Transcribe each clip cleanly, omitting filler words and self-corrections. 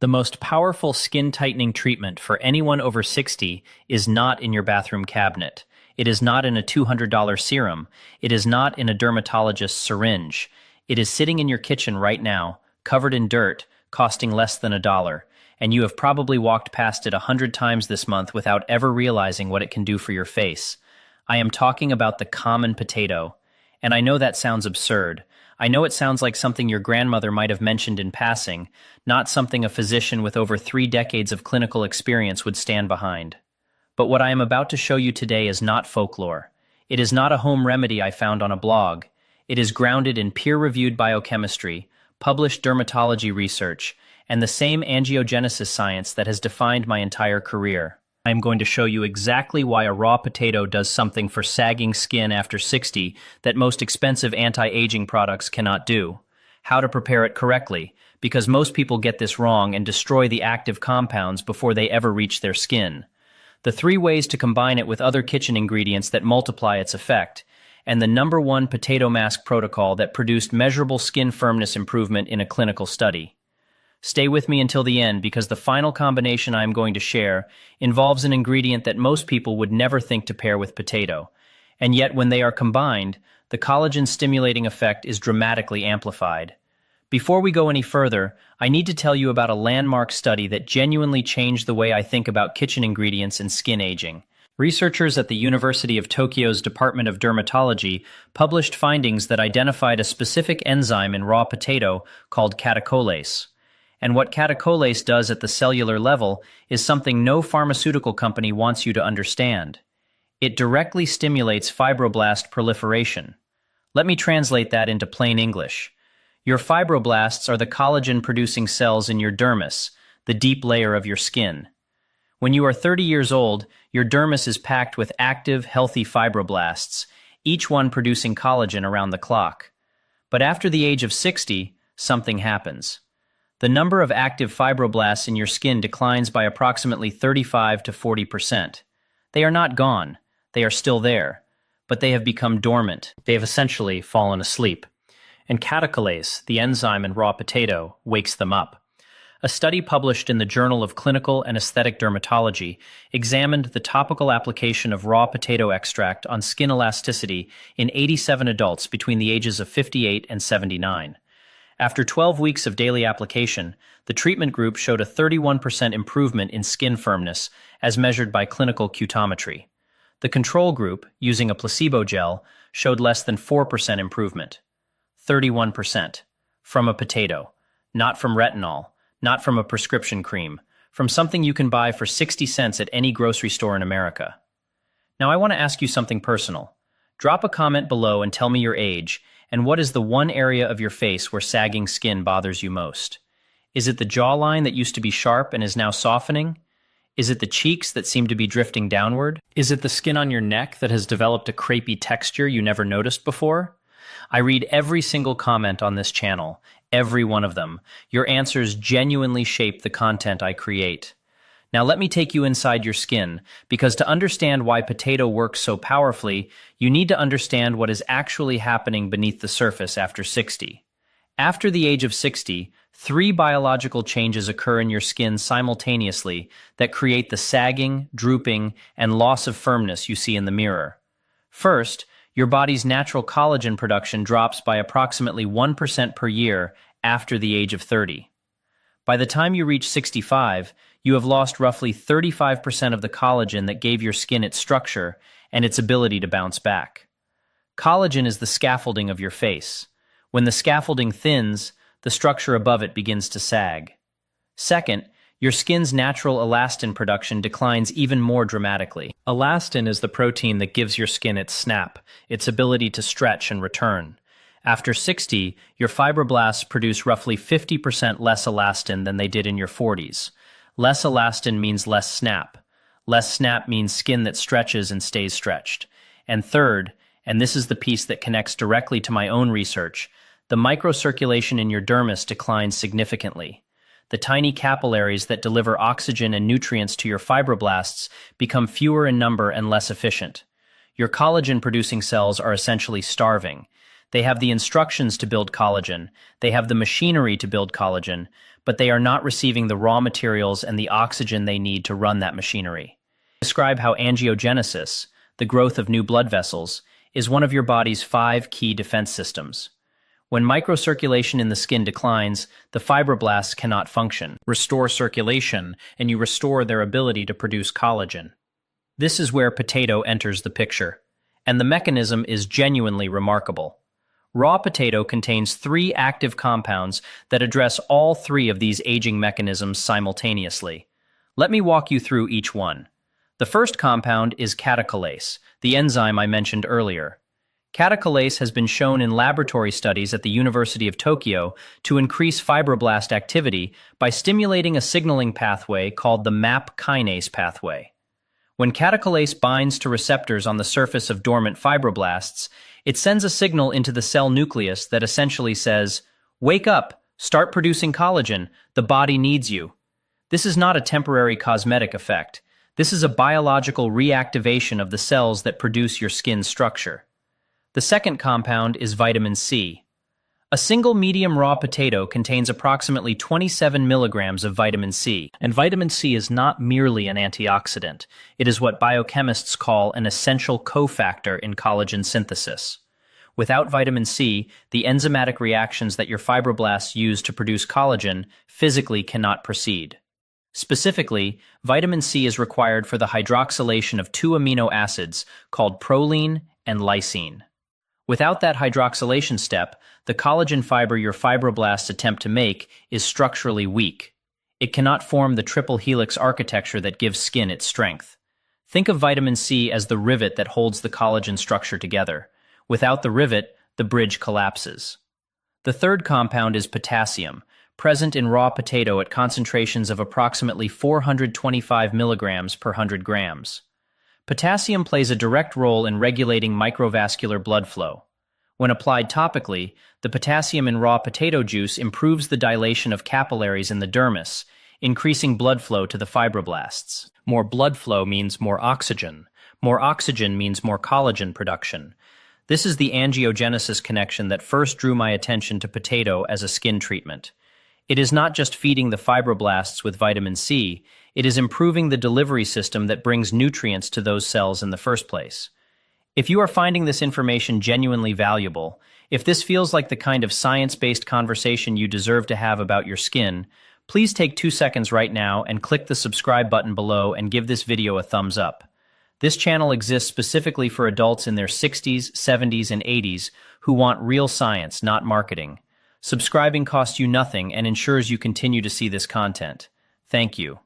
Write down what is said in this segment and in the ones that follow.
The most powerful skin tightening treatment for anyone over 60 is not in your bathroom cabinet. It is not in a $200 serum. It is not in a dermatologist's syringe. It is sitting in your kitchen right now, covered in dirt, costing less than $1. And you have probably walked past it 100 times this month without ever realizing what it can do for your face. I am talking about the common potato. And I know that sounds absurd. I know it sounds like something your grandmother might have mentioned in passing, not something a physician with over 3 decades of clinical experience would stand behind. But what I am about to show you today is not folklore. It is not a home remedy I found on a blog. It is grounded in peer-reviewed biochemistry, published dermatology research, and the same angiogenesis science that has defined my entire career. I am going to show you exactly why a raw potato does something for sagging skin after 60 that most expensive anti-aging products cannot do. How to prepare it correctly, because most people get this wrong and destroy the active compounds before they ever reach their skin. The 3 ways to combine it with other kitchen ingredients that multiply its effect, and the #1 potato mask protocol that produced measurable skin firmness improvement in a clinical study. Stay with me until the end because the final combination I am going to share involves an ingredient that most people would never think to pair with potato. And yet when they are combined, the collagen-stimulating effect is dramatically amplified. Before we go any further, I need to tell you about a landmark study that genuinely changed the way I think about kitchen ingredients and skin aging. Researchers at the University of Tokyo's Department of Dermatology published findings that identified a specific enzyme in raw potato called catecholase. And what catecholase does at the cellular level is something no pharmaceutical company wants you to understand. It directly stimulates fibroblast proliferation. Let me translate that into plain English. Your fibroblasts are the collagen-producing cells in your dermis, the deep layer of your skin. When you are 30 years old, your dermis is packed with active, healthy fibroblasts, each one producing collagen around the clock. But after the age of 60, something happens. The number of active fibroblasts in your skin declines by approximately 35 to 40%. They are not gone. They are still there. But they have become dormant. They have essentially fallen asleep. And catecholase, the enzyme in raw potato, wakes them up. A study published in the Journal of Clinical and Aesthetic Dermatology examined the topical application of raw potato extract on skin elasticity in 87 adults between the ages of 58 and 79. After 12 weeks of daily application, the treatment group showed a 31% improvement in skin firmness as measured by clinical cutometry. The control group, using a placebo gel, showed less than 4% improvement. 31%. From a potato. Not from retinol. Not from a prescription cream. From something you can buy for 60 cents at any grocery store in America. Now I want to ask you something personal. Drop a comment below and tell me your age, and what is the one area of your face where sagging skin bothers you most? Is it the jawline that used to be sharp and is now softening? Is it the cheeks that seem to be drifting downward? Is it the skin on your neck that has developed a crepey texture you never noticed before? I read every single comment on this channel, every one of them. Your answers genuinely shape the content I create. Now let me take you inside your skin, because to understand why potato works so powerfully, you need to understand what is actually happening beneath the surface after 60. After the age of 60, 3 biological changes occur in your skin simultaneously that create the sagging, drooping, and loss of firmness you see in the mirror. First, your body's natural collagen production drops by approximately 1% per year after the age of 30. By the time you reach 65, you have lost roughly 35% of the collagen that gave your skin its structure and its ability to bounce back. Collagen is the scaffolding of your face. When the scaffolding thins, the structure above it begins to sag. Second, your skin's natural elastin production declines even more dramatically. Elastin is the protein that gives your skin its snap, its ability to stretch and return. After 60, your fibroblasts produce roughly 50% less elastin than they did in your 40s. Less elastin means less snap. Less snap means skin that stretches and stays stretched. And third, and this is the piece that connects directly to my own research, the microcirculation in your dermis declines significantly. The tiny capillaries that deliver oxygen and nutrients to your fibroblasts become fewer in number and less efficient. Your collagen-producing cells are essentially starving. They have the instructions to build collagen, they have the machinery to build collagen, but they are not receiving the raw materials and the oxygen they need to run that machinery. Describe how angiogenesis, the growth of new blood vessels, is one of your body's 5 key defense systems. When microcirculation in the skin declines, the fibroblasts cannot function. Restore circulation, and you restore their ability to produce collagen. This is where potato enters the picture, and the mechanism is genuinely remarkable. Raw potato contains 3 active compounds that address all 3 of these aging mechanisms simultaneously. Let me walk you through each one. The first compound is catecholase, the enzyme I mentioned earlier. Catecholase has been shown in laboratory studies at the University of Tokyo to increase fibroblast activity by stimulating a signaling pathway called the MAP kinase pathway. When catecholase binds to receptors on the surface of dormant fibroblasts, it sends a signal into the cell nucleus that essentially says, "Wake up, start producing collagen, the body needs you." This is not a temporary cosmetic effect. This is a biological reactivation of the cells that produce your skin structure. The second compound is vitamin C. A single medium raw potato contains approximately 27 milligrams of vitamin C, and vitamin C is not merely an antioxidant. It is what biochemists call an essential cofactor in collagen synthesis. Without vitamin C, the enzymatic reactions that your fibroblasts use to produce collagen physically cannot proceed. Specifically, vitamin C is required for the hydroxylation of 2 amino acids called proline and lysine. Without that hydroxylation step, the collagen fiber your fibroblasts attempt to make is structurally weak. It cannot form the triple helix architecture that gives skin its strength. Think of vitamin C as the rivet that holds the collagen structure together. Without the rivet, the bridge collapses. The third compound is potassium, present in raw potato at concentrations of approximately 425 milligrams per 100 grams. Potassium plays a direct role in regulating microvascular blood flow. When applied topically, the potassium in raw potato juice improves the dilation of capillaries in the dermis, increasing blood flow to the fibroblasts. More blood flow means more oxygen. More oxygen means more collagen production. This is the angiogenesis connection that first drew my attention to potato as a skin treatment. It is not just feeding the fibroblasts with vitamin C, it is improving the delivery system that brings nutrients to those cells in the first place. If you are finding this information genuinely valuable, if this feels like the kind of science-based conversation you deserve to have about your skin, please take 2 seconds right now and click the subscribe button below and give this video a thumbs up. This channel exists specifically for adults in their 60s, 70s, and 80s who want real science, not marketing. Subscribing costs you nothing and ensures you continue to see this content. Thank you.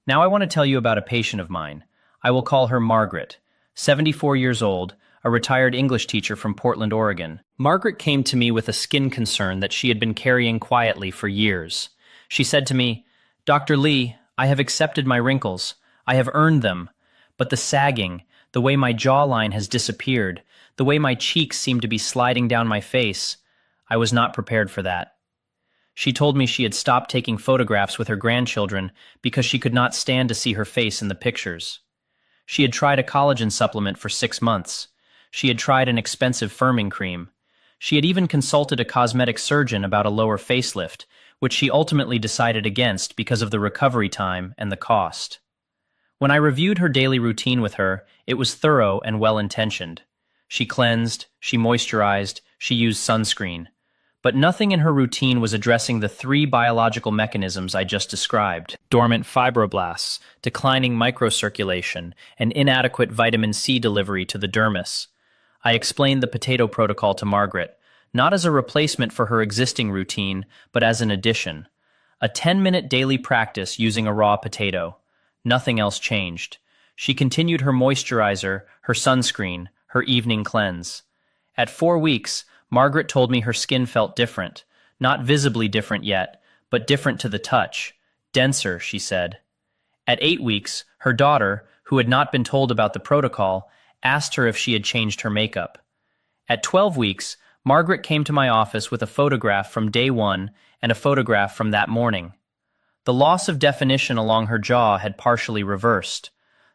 Now I want to tell you about a patient of mine. I will call her Margaret, 74 years old, a retired English teacher from Portland, Oregon. Margaret came to me with a skin concern that she had been carrying quietly for years. She said to me, "Dr. Lee, I have accepted my wrinkles. I have earned them. But the sagging, the way my jawline has disappeared, the way my cheeks seem to be sliding down my face, I was not prepared for that." She told me she had stopped taking photographs with her grandchildren because she could not stand to see her face in the pictures. She had tried a collagen supplement for 6 months. She had tried an expensive firming cream. She had even consulted a cosmetic surgeon about a lower facelift, which she ultimately decided against because of the recovery time and the cost. When I reviewed her daily routine with her, it was thorough and well-intentioned. She cleansed, she moisturized, she used sunscreen. But nothing in her routine was addressing the 3 biological mechanisms I just described: dormant fibroblasts, declining microcirculation, and inadequate vitamin C delivery to the dermis. I explained the potato protocol to Margaret, not as a replacement for her existing routine, but as an addition. A 10-minute daily practice using a raw potato. Nothing else changed. She continued her moisturizer, her sunscreen, her evening cleanse. At 4 weeks, Margaret told me her skin felt different, not visibly different yet, but different to the touch. Denser, she said. At 8 weeks, her daughter, who had not been told about the protocol, asked her if she had changed her makeup. At 12 weeks, Margaret came to my office with a photograph from day 1 and a photograph from that morning. The loss of definition along her jaw had partially reversed.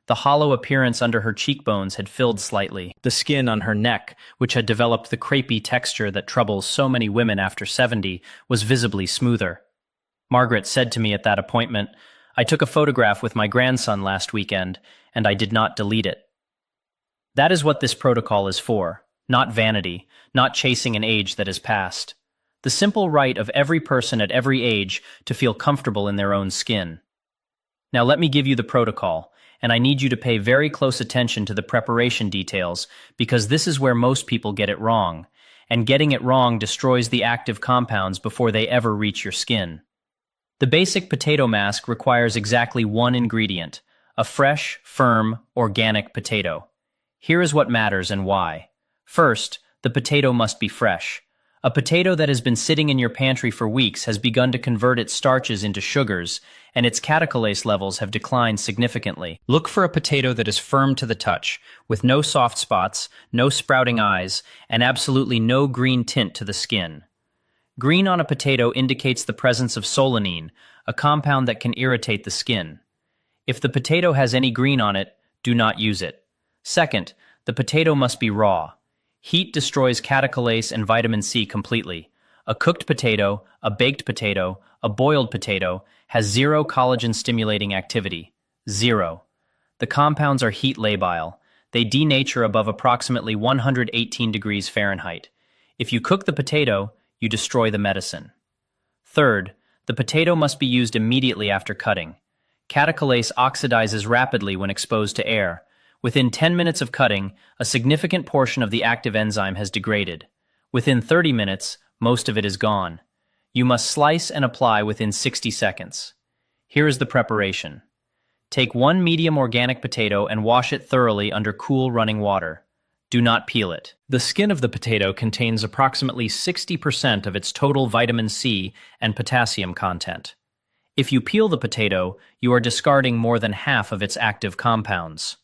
The hollow appearance under her cheekbones had filled slightly. The skin on her neck, which had developed the crepey texture that troubles so many women after 70, was visibly smoother. Margaret said to me at that appointment, "I took a photograph with my grandson last weekend, and I did not delete it." That is what this protocol is for, not vanity, not chasing an age that is past. The simple right of every person at every age to feel comfortable in their own skin. Now let me give you the protocol, and I need you to pay very close attention to the preparation details because this is where most people get it wrong, and getting it wrong destroys the active compounds before they ever reach your skin. The basic potato mask requires exactly one ingredient, a fresh, firm, organic potato. Here is what matters and why. First, the potato must be fresh. A potato that has been sitting in your pantry for weeks has begun to convert its starches into sugars, and its catecholase levels have declined significantly. Look for a potato that is firm to the touch, with no soft spots, no sprouting eyes, and absolutely no green tint to the skin. Green on a potato indicates the presence of solanine, a compound that can irritate the skin. If the potato has any green on it, do not use it. Second, the potato must be raw. Heat destroys catecholase and vitamin C completely. A cooked potato, a baked potato, a boiled potato has zero collagen-stimulating activity. Zero. The compounds are heat labile. They denature above approximately 118 degrees Fahrenheit. If you cook the potato, you destroy the medicine. Third, the potato must be used immediately after cutting. Catecholase oxidizes rapidly when exposed to air. Within 10 minutes of cutting, a significant portion of the active enzyme has degraded. Within 30 minutes, most of it is gone. You must slice and apply within 60 seconds. Here is the preparation. Take one medium organic potato and wash it thoroughly under cool running water. Do not peel it. The skin of the potato contains approximately 60% of its total vitamin C and potassium content. If you peel the potato, you are discarding more than half of its active compounds.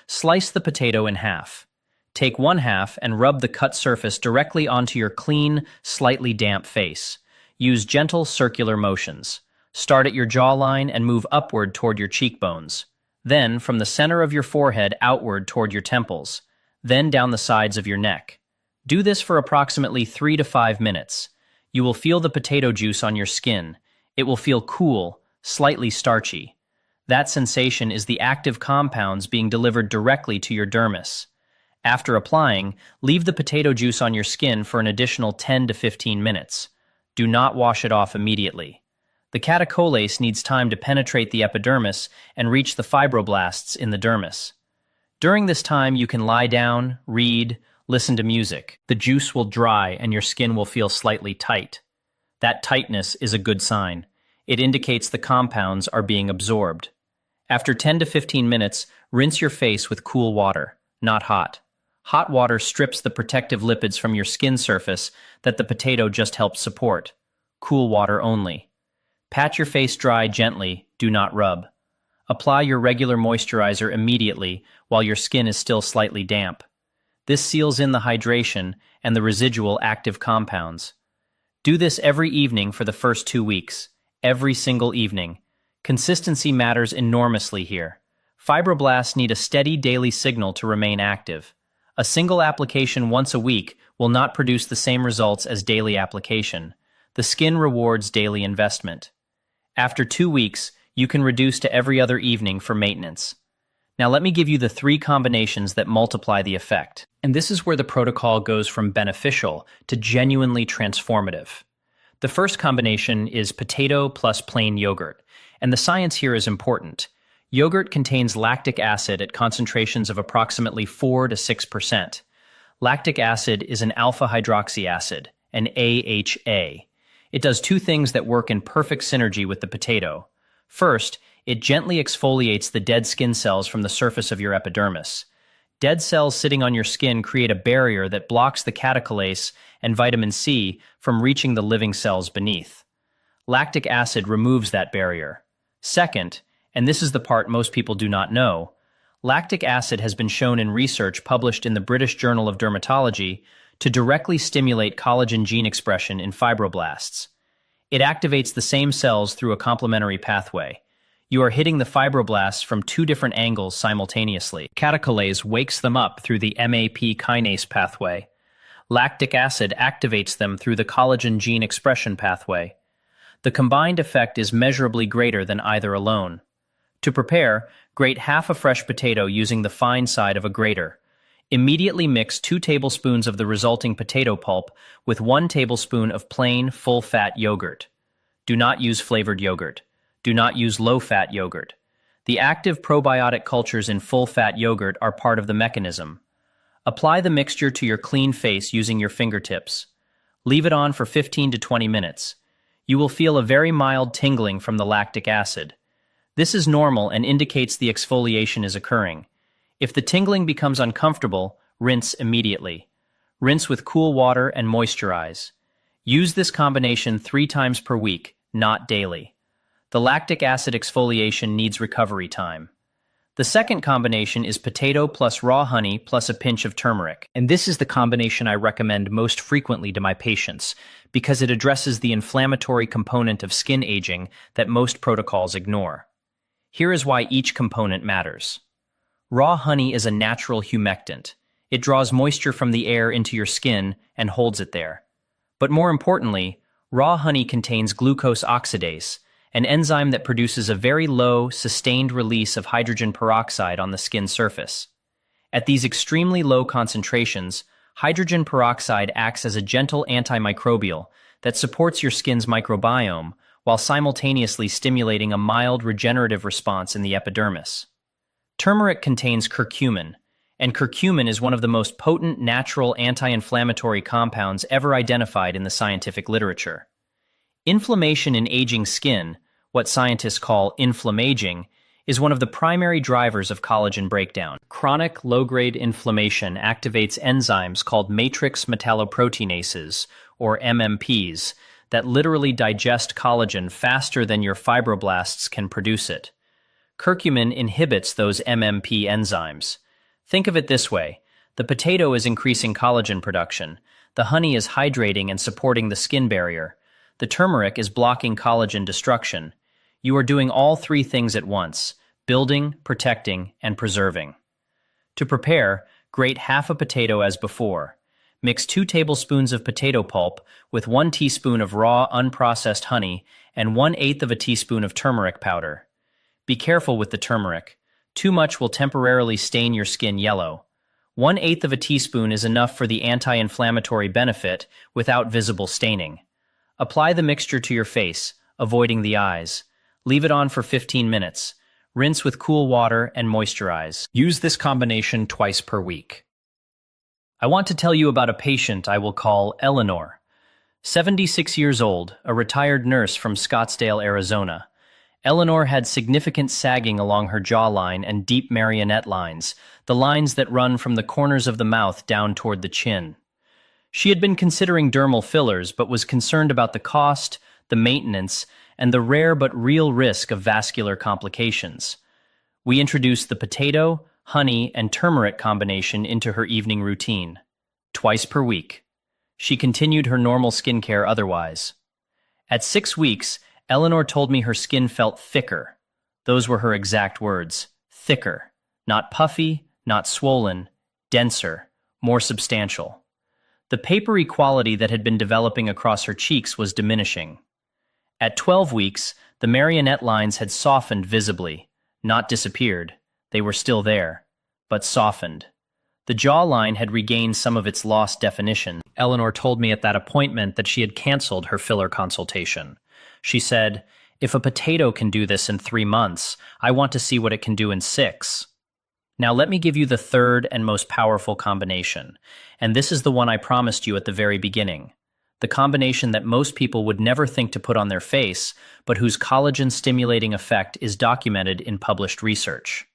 Slice the potato in half. Take one half and rub the cut surface directly onto your clean, slightly damp face. Use gentle circular motions. Start at your jawline and move upward toward your cheekbones. Then, from the center of your forehead outward toward your temples. Then down the sides of your neck. Do this for approximately 3 to 5 minutes. You will feel the potato juice on your skin. It will feel cool, slightly starchy. That sensation is the active compounds being delivered directly to your dermis. After applying, leave the potato juice on your skin for an additional 10 to 15 minutes. Do not wash it off immediately. The catecholase needs time to penetrate the epidermis and reach the fibroblasts in the dermis. During this time, you can lie down, read, listen to music. The juice will dry and your skin will feel slightly tight. That tightness is a good sign. It indicates the compounds are being absorbed. After 10 to 15 minutes, rinse your face with cool water, not hot. Hot water strips the protective lipids from your skin surface that the potato just helped support. Cool water only. Pat your face dry gently, do not rub. Apply your regular moisturizer immediately while your skin is still slightly damp. This seals in the hydration and the residual active compounds. Do this every evening for the first 2 weeks. Every single evening. Consistency matters enormously here. Fibroblasts need a steady daily signal to remain active. A single application once a week will not produce the same results as daily application. The skin rewards daily investment. After 2 weeks, you can reduce to every other evening for maintenance. Now let me give you the 3 combinations that multiply the effect. And this is where the protocol goes from beneficial to genuinely transformative. The first combination is potato plus plain yogurt, and the science here is important. Yogurt contains lactic acid at concentrations of approximately 4 to 6%. Lactic acid is an alpha-hydroxy acid, an AHA. It does 2 things that work in perfect synergy with the potato. First, it gently exfoliates the dead skin cells from the surface of your epidermis. Dead cells sitting on your skin create a barrier that blocks the catecholase and vitamin C from reaching the living cells beneath. Lactic acid removes that barrier. Second, and this is the part most people do not know, lactic acid has been shown in research published in the British Journal of Dermatology to directly stimulate collagen gene expression in fibroblasts. It activates the same cells through a complementary pathway. You are hitting the fibroblasts from 2 different angles simultaneously. Catecholase wakes them up through the MAP kinase pathway. Lactic acid activates them through the collagen gene expression pathway. The combined effect is measurably greater than either alone. To prepare, grate half a fresh potato using the fine side of a grater. Immediately mix 2 tablespoons of the resulting potato pulp with 1 tablespoon of plain, full-fat yogurt. Do not use flavored yogurt. Do not use low-fat yogurt. The active probiotic cultures in full-fat yogurt are part of the mechanism. Apply the mixture to your clean face using your fingertips. Leave it on for 15 to 20 minutes. You will feel a very mild tingling from the lactic acid. This is normal and indicates the exfoliation is occurring. If the tingling becomes uncomfortable, rinse immediately. Rinse with cool water and moisturize. Use this combination 3 times per week, not daily. The lactic acid exfoliation needs recovery time. The second combination is potato plus raw honey plus a pinch of turmeric. And this is the combination I recommend most frequently to my patients because it addresses the inflammatory component of skin aging that most protocols ignore. Here is why each component matters. Raw honey is a natural humectant. It draws moisture from the air into your skin and holds it there. But more importantly, raw honey contains glucose oxidase, an enzyme that produces a very low, sustained release of hydrogen peroxide on the skin surface. At these extremely low concentrations, hydrogen peroxide acts as a gentle antimicrobial that supports your skin's microbiome while simultaneously stimulating a mild regenerative response in the epidermis. Turmeric contains curcumin, and curcumin is one of the most potent natural anti-inflammatory compounds ever identified in the scientific literature. Inflammation in aging skin, what scientists call inflammaging, is one of the primary drivers of collagen breakdown. Chronic low-grade inflammation activates enzymes called matrix metalloproteinases, or MMPs, that literally digest collagen faster than your fibroblasts can produce it. Curcumin inhibits those MMP enzymes. Think of it this way. The potato is increasing collagen production. The honey is hydrating and supporting the skin barrier. The turmeric is blocking collagen destruction. You are doing all 3 things at once: building, protecting, and preserving. To prepare, grate half a potato as before. Mix 2 tablespoons of potato pulp with 1 teaspoon of raw, unprocessed honey and 1/8 of a teaspoon of turmeric powder. Be careful with the turmeric. Too much will temporarily stain your skin yellow. 1/8 of a teaspoon is enough for the anti-inflammatory benefit without visible staining. Apply the mixture to your face, avoiding the eyes. Leave it on for 15 minutes. Rinse with cool water and moisturize. Use this combination twice per week. I want to tell you about a patient I will call Eleanor. 76 years old, a retired nurse from Scottsdale, Arizona. Eleanor had significant sagging along her jawline and deep marionette lines, the lines that run from the corners of the mouth down toward the chin. She had been considering dermal fillers but was concerned about the cost, the maintenance, and the rare but real risk of vascular complications. We introduced the potato, honey, and turmeric combination into her evening routine, twice per week. She continued her normal skincare otherwise. At 6 weeks, Eleanor told me her skin felt thicker. Those were her exact words, thicker. Not puffy, not swollen, denser, more substantial. The papery quality that had been developing across her cheeks was diminishing. At 12 weeks, the marionette lines had softened visibly, not disappeared. They were still there, but softened. The jawline had regained some of its lost definition. Eleanor told me at that appointment that she had canceled her filler consultation. She said, "If a potato can do this in 3 months, I want to see what it can do in 6. Now let me give you the third and most powerful combination, and this is the one I promised you at the very beginning. The combination that most people would never think to put on their face, but whose collagen-stimulating effect is documented in published research.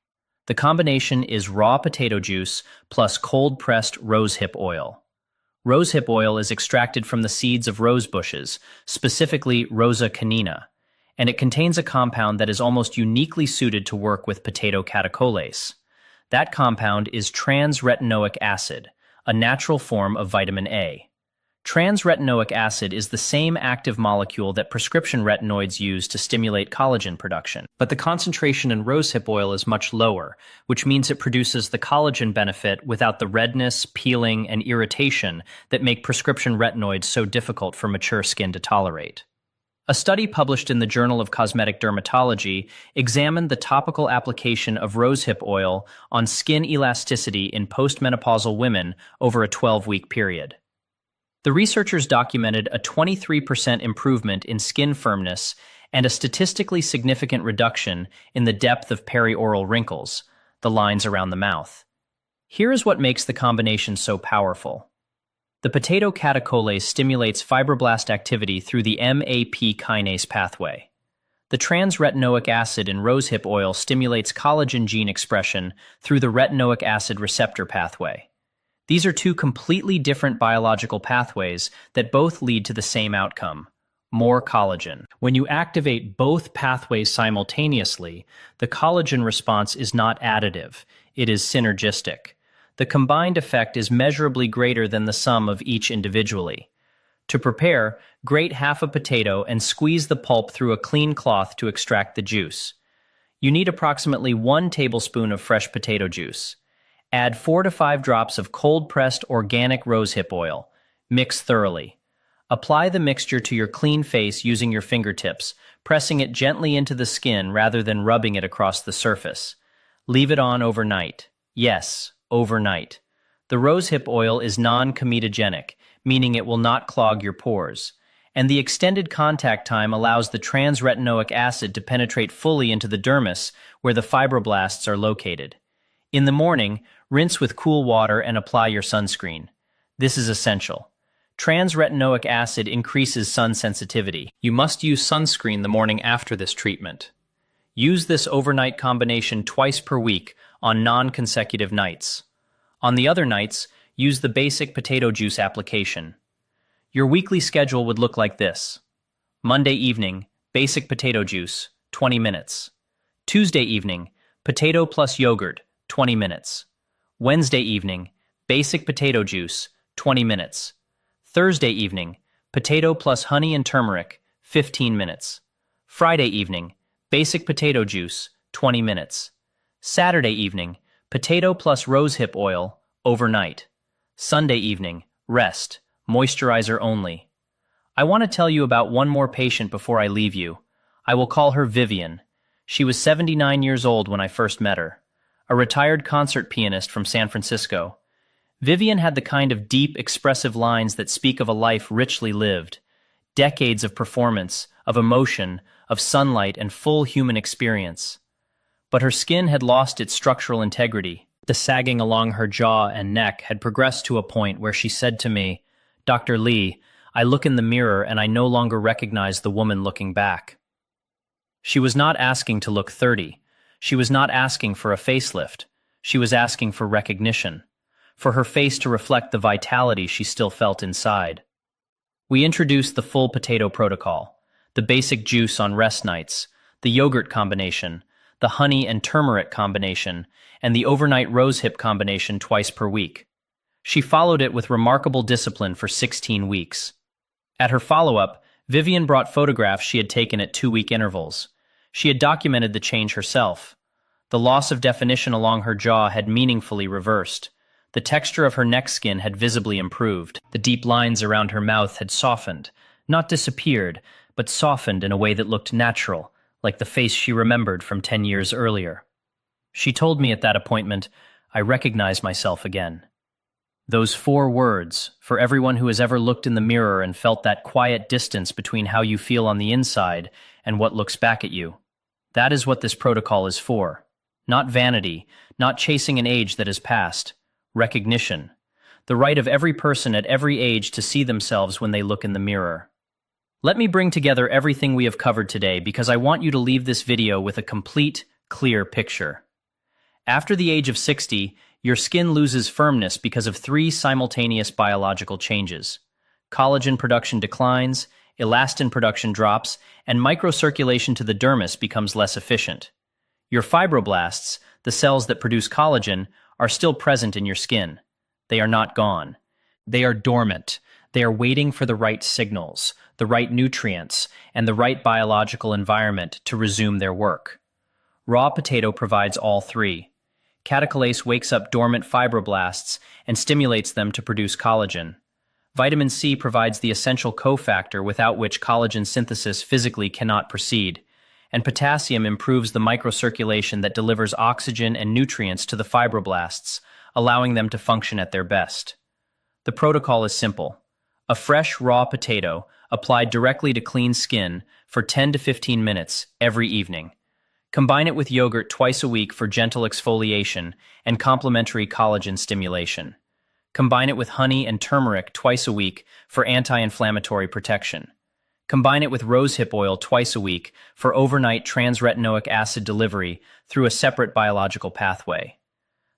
The combination is raw potato juice plus cold-pressed rosehip oil. Rosehip oil is extracted from the seeds of rose bushes, specifically Rosa canina, and it contains a compound that is almost uniquely suited to work with potato catecholase. That compound is trans-retinoic acid, a natural form of vitamin A. Trans-retinoic acid is the same active molecule that prescription retinoids use to stimulate collagen production, but the concentration in rosehip oil is much lower, which means it produces the collagen benefit without the redness, peeling, and irritation that make prescription retinoids so difficult for mature skin to tolerate. A study published in the Journal of Cosmetic Dermatology examined the topical application of rosehip oil on skin elasticity in postmenopausal women over a 12-week period. The researchers documented a 23% improvement in skin firmness and a statistically significant reduction in the depth of perioral wrinkles, the lines around the mouth. Here is what makes the combination so powerful. The potato catecholase stimulates fibroblast activity through the MAP kinase pathway. The trans-retinoic acid in rosehip oil stimulates collagen gene expression through the retinoic acid receptor pathway. These are two completely different biological pathways that both lead to the same outcome: more collagen. When you activate both pathways simultaneously, the collagen response is not additive, it is synergistic. The combined effect is measurably greater than the sum of each individually. To prepare, grate half a potato and squeeze the pulp through a clean cloth to extract the juice. You need approximately 1 tablespoon of fresh potato juice. Add 4 to 5 drops of cold-pressed organic rosehip oil. Mix thoroughly. Apply the mixture to your clean face using your fingertips, pressing it gently into the skin rather than rubbing it across the surface. Leave it on overnight. Yes, overnight. The rosehip oil is non-comedogenic, meaning it will not clog your pores, and the extended contact time allows the trans-retinoic acid to penetrate fully into the dermis where the fibroblasts are located. In the morning, rinse with cool water and apply your sunscreen. This is essential. Trans-retinoic acid increases sun sensitivity. You must use sunscreen the morning after this treatment. Use this overnight combination twice per week on non-consecutive nights. On the other nights, use the basic potato juice application. Your weekly schedule would look like this: Monday evening, basic potato juice, 20 minutes. Tuesday evening, potato plus yogurt, 20 minutes. Wednesday evening, basic potato juice, 20 minutes. Thursday evening, potato plus honey and turmeric, 15 minutes. Friday evening, basic potato juice, 20 minutes. Saturday evening, potato plus rosehip oil, overnight. Sunday evening, rest, moisturizer only. I want to tell you about one more patient before I leave you. I will call her Vivian. She was 79 years old when I first met her, a retired concert pianist from San Francisco. Vivian had the kind of deep, expressive lines that speak of a life richly lived. Decades of performance, of emotion, of sunlight and full human experience. But her skin had lost its structural integrity. The sagging along her jaw and neck had progressed to a point where she said to me, "Dr. Lee, I look in the mirror and I no longer recognize the woman looking back." She was not asking to look 30. She was not asking for a facelift. She was asking for recognition, for her face to reflect the vitality she still felt inside. We introduced the full potato protocol, the basic juice on rest nights, the yogurt combination, the honey and turmeric combination, and the overnight rosehip combination twice per week. She followed it with remarkable discipline for 16 weeks. At her follow-up, Vivian brought photographs she had taken at 2-week intervals. She had documented the change herself. The loss of definition along her jaw had meaningfully reversed. The texture of her neck skin had visibly improved. The deep lines around her mouth had softened, not disappeared, but softened in a way that looked natural, like the face she remembered from 10 years earlier. She told me at that appointment, "I recognize myself again." Those 4 words, for everyone who has ever looked in the mirror and felt that quiet distance between how you feel on the inside and what looks back at you. That is what this protocol is for. Not vanity, not chasing an age that has passed. Recognition. The right of every person at every age to see themselves when they look in the mirror. Let me bring together everything we have covered today because I want you to leave this video with a complete, clear picture. After the age of 60, your skin loses firmness because of 3 simultaneous biological changes. Collagen production declines, elastin production drops, and microcirculation to the dermis becomes less efficient. Your fibroblasts, the cells that produce collagen, are still present in your skin. They are not gone. They are dormant. They are waiting for the right signals, the right nutrients, and the right biological environment to resume their work. Raw potato provides all 3. Catecholase wakes up dormant fibroblasts and stimulates them to produce collagen. Vitamin C provides the essential cofactor without which collagen synthesis physically cannot proceed, and potassium improves the microcirculation that delivers oxygen and nutrients to the fibroblasts, allowing them to function at their best. The protocol is simple. A fresh, raw potato applied directly to clean skin for 10 to 15 minutes every evening. Combine it with yogurt twice a week for gentle exfoliation and complementary collagen stimulation. Combine it with honey and turmeric twice a week for anti-inflammatory protection. Combine it with rosehip oil twice a week for overnight transretinoic acid delivery through a separate biological pathway.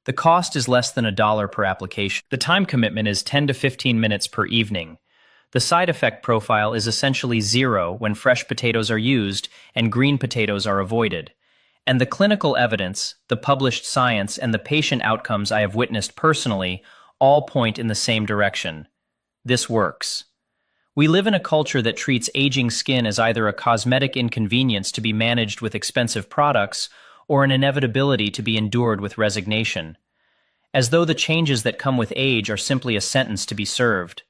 The cost is less than $1 per application. The time commitment is 10 to 15 minutes per evening. The side effect profile is essentially zero when fresh potatoes are used and green potatoes are avoided. And the clinical evidence, the published science, and the patient outcomes I have witnessed personally all point in the same direction. This works. We live in a culture that treats aging skin as either a cosmetic inconvenience to be managed with expensive products or an inevitability to be endured with resignation, as though the changes that come with age are simply a sentence to be served.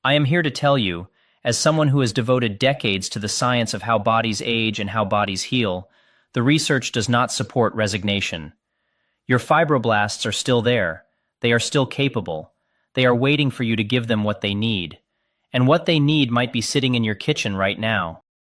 I am here to tell you, as someone who has devoted decades to the science of how bodies age and how bodies heal, the research does not support resignation. Your fibroblasts are still there. They are still capable. They are waiting for you to give them what they need. And what they need might be sitting in your kitchen right now.